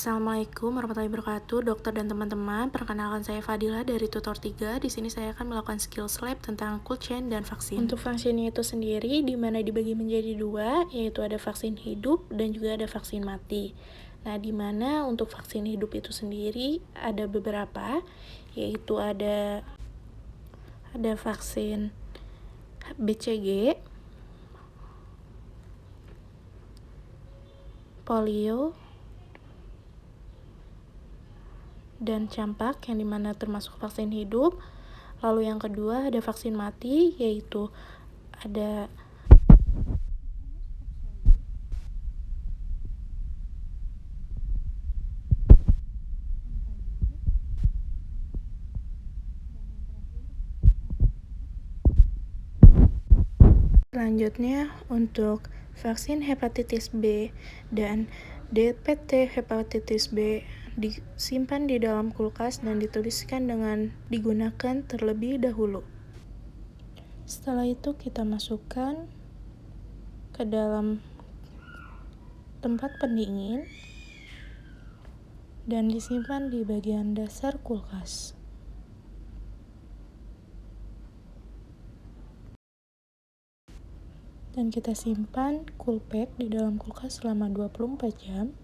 Assalamualaikum warahmatullahi wabarakatuh, dokter dan teman-teman. Perkenalkan saya Fadila dari Tutor 3. Di sini saya akan melakukan skills lab tentang cold chain dan vaksin. Untuk vaksinnya itu sendiri, di mana dibagi menjadi dua, yaitu ada vaksin hidup dan juga ada vaksin mati. Nah, di mana untuk vaksin hidup itu sendiri ada beberapa, yaitu ada vaksin BCG, polio, dan campak, yang dimana termasuk vaksin hidup. Lalu yang kedua ada vaksin mati, yaitu ada selanjutnya untuk vaksin hepatitis B dan DPT hepatitis B disimpan di dalam kulkas dan dituliskan dengan digunakan terlebih dahulu. Setelah itu kita masukkan ke dalam tempat pendingin dan disimpan di bagian dasar kulkas. Dan kita simpan cool pack di dalam kulkas selama 24 jam.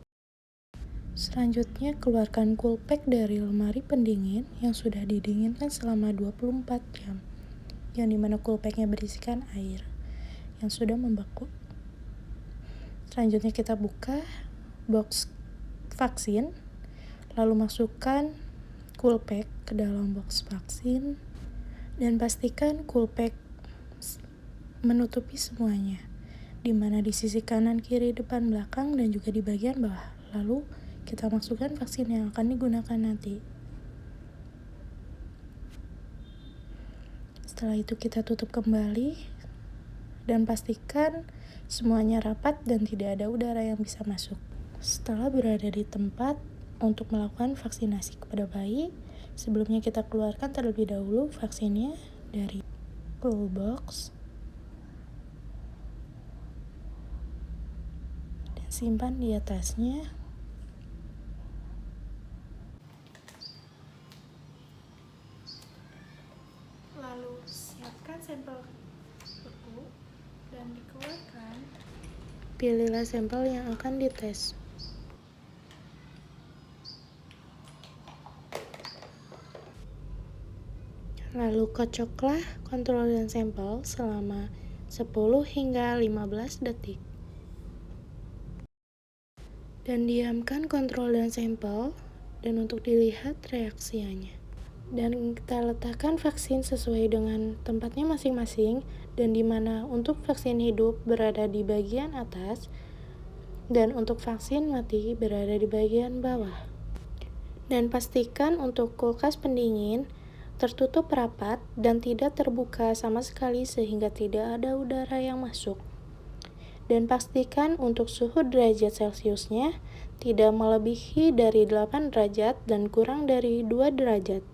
Selanjutnya keluarkan cool pack dari lemari pendingin yang sudah didinginkan selama 24 jam, yang dimana cool packnya berisikan air yang sudah membeku. Selanjutnya kita buka box vaksin, lalu masukkan cool pack ke dalam box vaksin dan pastikan cool pack menutupi semuanya, dimana di sisi kanan, kiri, depan, belakang, dan juga di bagian bawah. Lalu kita masukkan vaksin yang akan digunakan nanti. Setelah itu kita tutup kembali dan pastikan semuanya rapat dan tidak ada udara yang bisa masuk. Setelah berada di tempat untuk melakukan vaksinasi kepada bayi, sebelumnya kita keluarkan terlebih dahulu vaksinnya dari cool box dan simpan di atasnya. Lalu siapkan sampel beku dan dikeluarkan. Pilihlah sampel yang akan dites. Lalu kocoklah kontrol dan sampel selama 10 hingga 15 detik. Dan diamkan kontrol dan sampel dan untuk dilihat reaksinya. Dan kita letakkan vaksin sesuai dengan tempatnya masing-masing, dan dimana untuk vaksin hidup berada di bagian atas dan untuk vaksin mati berada di bagian bawah. Dan pastikan untuk kulkas pendingin tertutup rapat dan tidak terbuka sama sekali sehingga tidak ada udara yang masuk. Dan pastikan untuk suhu derajat Celciusnya tidak melebihi dari 8 derajat dan kurang dari 2 derajat.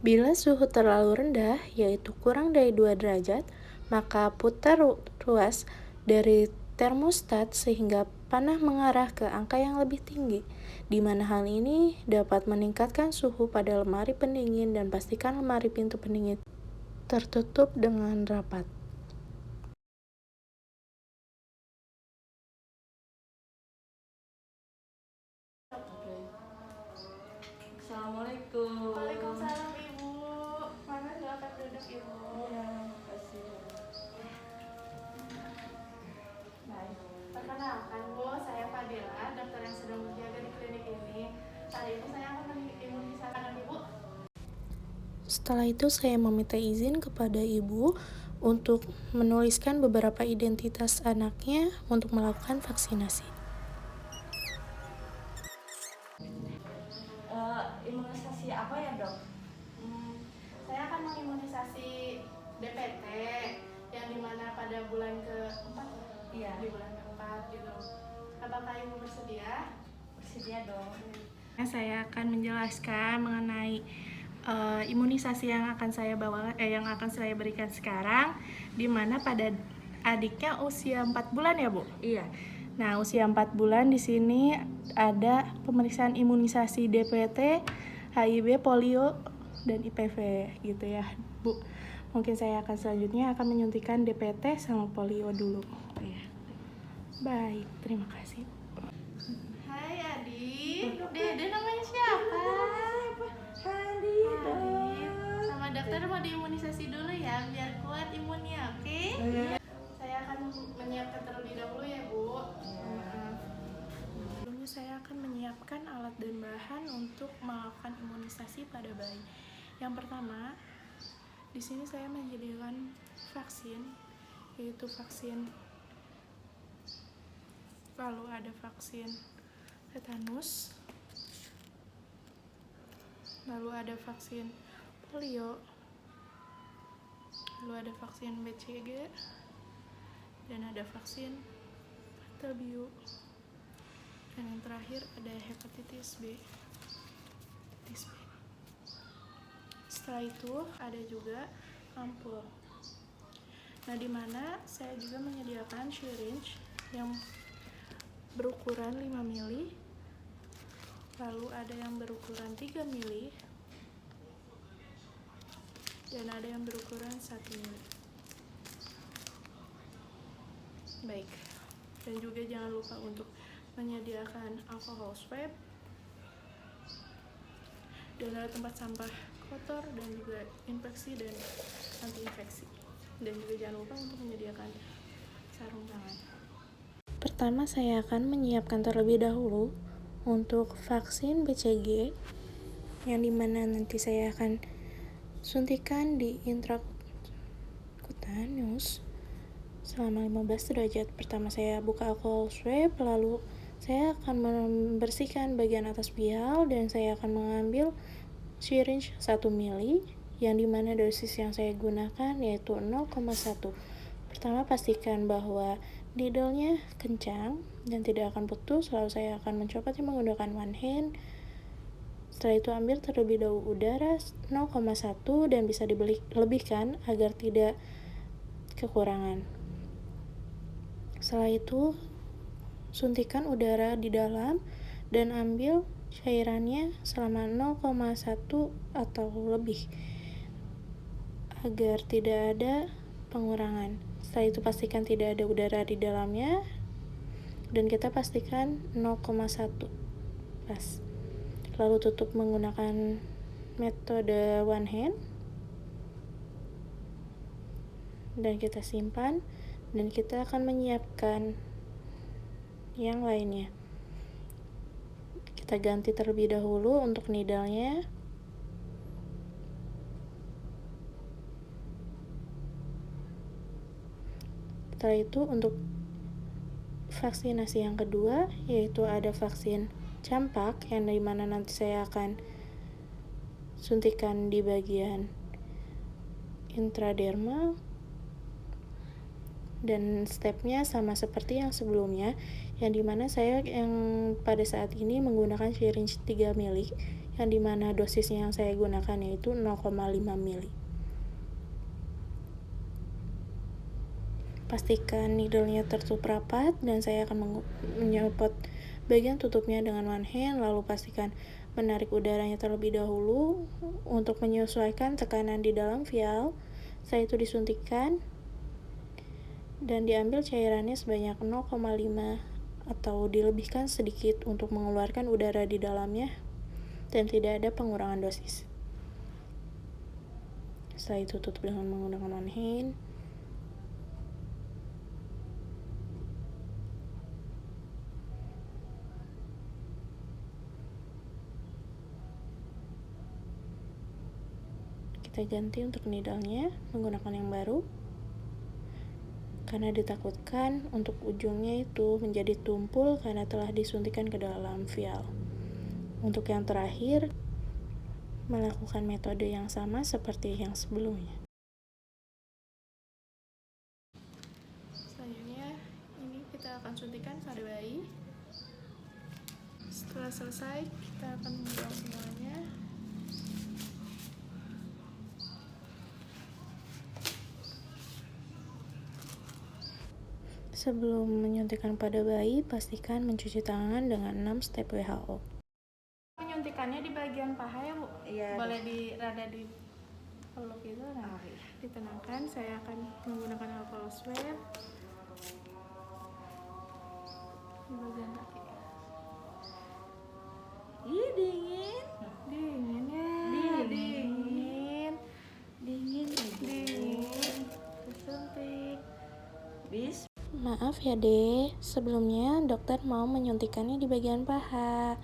Bila suhu terlalu rendah, yaitu kurang dari 2 derajat, maka putar ruas dari termostat sehingga panah mengarah ke angka yang lebih tinggi, di mana hal ini dapat meningkatkan suhu pada lemari pendingin, dan pastikan lemari pintu pendingin tertutup dengan rapat. Assalamualaikum. Waalaikumsalam Ibu. Mana silakan duduk Ibu. Iya, makasih. Baik. Perkenalkan Bu, saya Fadila, dokter yang sedang berjaga di klinik ini. Kali ini saya akan mengimunisasi Ibu. Setelah itu saya meminta izin kepada Ibu untuk menuliskan beberapa identitas anaknya untuk melakukan vaksinasi. Imunisasi apa ya, Dok? Saya akan mengimunisasi DPT yang dimana pada bulan ke-4. Iya. Di bulan ke-4 gitu. Apakah Ibu bersedia? Bersedia dong. Saya akan menjelaskan mengenai imunisasi yang akan saya berikan sekarang, di mana pada adiknya usia 4 bulan ya Bu? Iya. Nah, usia 4 bulan di sini ada pemeriksaan imunisasi DPT, HIV, polio, dan IPV gitu ya, Bu. Mungkin saya akan selanjutnya akan menyuntikkan DPT sama polio dulu. Ya. Baik, terima kasih. Hai Adi, Dede namanya siapa? Hadi Sama dokter mau diimunisasi dulu ya, biar kuat imunnya, oke? Saya akan menyiapkan terlebih dahulu ya, Bu. Sebelumnya saya akan menyiapkan alat dan bahan untuk melakukan imunisasi pada bayi. Yang pertama, di sini saya menyediakan vaksin, yaitu vaksin, lalu ada vaksin tetanus, lalu ada vaksin polio, lalu ada vaksin BCG, dan ada vaksin polio, dan yang terakhir ada hepatitis B. Setelah itu ada juga ampul. Nah, di mana saya juga menyediakan syringe yang berukuran 5 mili, lalu ada yang berukuran 3 mili, dan ada yang berukuran 1 mili. Baik, dan juga jangan lupa untuk menyediakan alcohol swab, dan ada tempat sampah kotor dan juga infeksi dan anti-infeksi. Dan juga jangan lupa untuk menyediakan sarung tangan. Pertama, saya akan menyiapkan terlebih dahulu untuk vaksin BCG, yang dimana nanti saya akan suntikan di intrakutanus selama 15 derajat. Pertama saya buka alcohol swab, lalu saya akan membersihkan bagian atas vial dan saya akan mengambil syringe 1 mili, yang dimana dosis yang saya gunakan yaitu 0,1. Pertama, pastikan bahwa needle-nya kencang dan tidak akan putus, lalu saya akan mencopotnya menggunakan one hand. Setelah itu ambil terlebih dahulu udara 0,1 dan bisa dilebihkan agar tidak kekurangan. Setelah itu suntikan udara di dalam dan ambil cairannya selama 0,1 atau lebih agar tidak ada pengurangan. Setelah itu pastikan tidak ada udara di dalamnya dan kita pastikan 0,1 pas. Lalu tutup menggunakan metode one hand dan kita simpan, dan kita akan menyiapkan yang lainnya. Kita ganti terlebih dahulu untuk needle-nya. Setelah itu untuk vaksinasi yang kedua, yaitu ada vaksin campak, yang dimana nanti saya akan suntikan di bagian intradermal, dan stepnya sama seperti yang sebelumnya, yang dimana saya yang pada saat ini menggunakan syringe 3 mili, yang dimana dosisnya yang saya gunakan yaitu 0,5 mili. Pastikan needle-nya tertutup rapat dan saya akan menyopot bagian tutupnya dengan one hand, lalu pastikan menarik udaranya terlebih dahulu untuk menyesuaikan tekanan di dalam vial. Setelah itu disuntikkan dan diambil cairannya sebanyak 0,5 atau dilebihkan sedikit untuk mengeluarkan udara di dalamnya dan tidak ada pengurangan dosis. Setelah itu tutup dengan menggunakan one hand. Kita ganti untuk needle-nya menggunakan yang baru, karena ditakutkan untuk ujungnya itu menjadi tumpul karena telah disuntikan ke dalam vial. Untuk yang terakhir, melakukan metode yang sama seperti yang sebelumnya. Selanjutnya, ini kita akan suntikan pada bayi. Setelah selesai, kita akan membuang semuanya. Sebelum menyuntikkan pada bayi, pastikan mencuci tangan dengan 6 step WHO. Penyuntikannya di bagian paha ya, Bu? Iya. Boleh rada di peluk gitu. Nah, iya. Ditenangkan, saya akan menggunakan alcohol swab di bagian kaki. Ih, dingin. Dingin ya. Dingin. Disuntik. Maaf ya, Dek. Sebelumnya dokter mau menyuntikannya di bagian paha.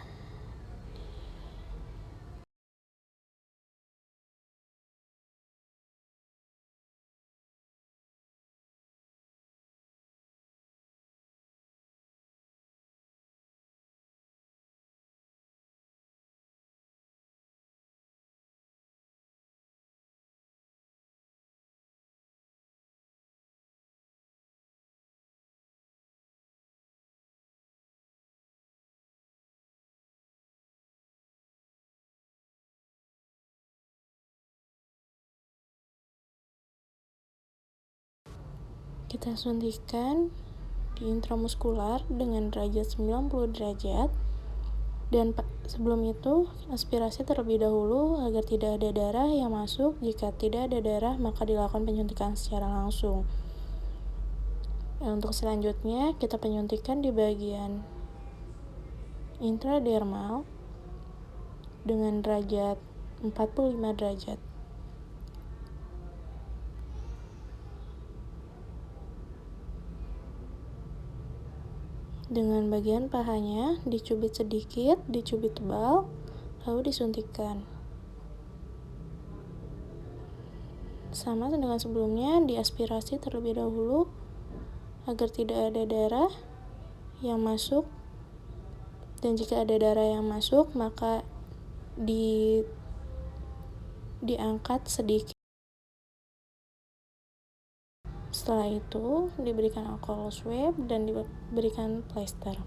Kita suntikan di intramuskular dengan derajat 90 derajat. Dan sebelum itu, aspirasi terlebih dahulu agar tidak ada darah yang masuk. Jika tidak ada darah, maka dilakukan penyuntikan secara langsung. Dan untuk selanjutnya, kita penyuntikan di bagian intradermal dengan derajat 45 derajat. Dengan bagian pahanya dicubit sedikit, dicubit tebal, lalu disuntikkan. Sama dengan sebelumnya, diaspirasi terlebih dahulu agar tidak ada darah yang masuk. Dan jika ada darah yang masuk, maka diangkat sedikit. Setelah itu diberikan alcohol swab dan diberikan plester.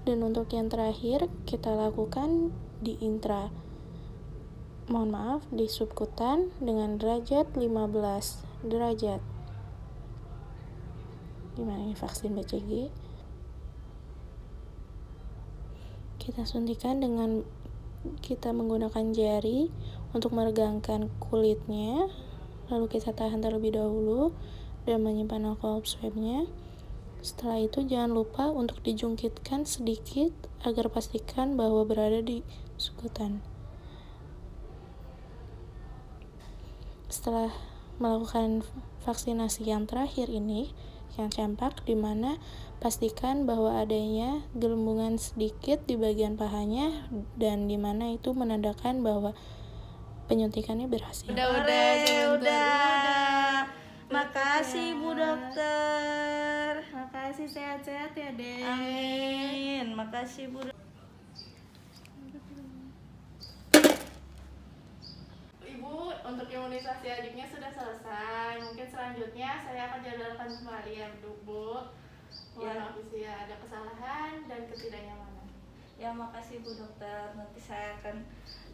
Dan untuk yang terakhir kita lakukan di di subkutan dengan derajat 15 derajat. Gimana ini vaksin BCG? Kita suntikan dengan kita menggunakan jari untuk meregangkan kulitnya, lalu kita tahan terlebih dahulu dan menyimpan alcohol swabnya. Setelah itu jangan lupa untuk dijungkitkan sedikit agar pastikan bahwa berada di subkutan. Setelah melakukan vaksinasi yang terakhir ini, yang campak, di mana pastikan bahwa adanya gelembungan sedikit di bagian pahanya dan di mana itu menandakan bahwa penyuntikannya berhasil. Udah. Makasih Bu Dokter. Makasih, sehat-sehat ya, Dek. Amin. Makasih Bu. Ibu, untuk imunisasi adiknya sudah selesai. Mungkin selanjutnya saya akan jadwalkan kembali ya, Bu. Mohon maaf ya ada kesalahan dan ketidaknyamanan. Ya, makasih Bu Dokter. Nanti saya akan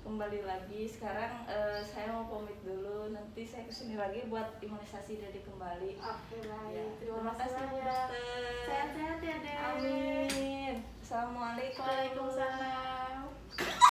kembali lagi. Sekarang saya mau pamit dulu. Nanti saya kesini lagi buat imunisasi Dedi kembali. Oke, baik. Ya. Terima kasih Bu ya. Dokter. Sehat-sehat ya, Dek. Amin. Assalamualaikum. Waalaikumsalam.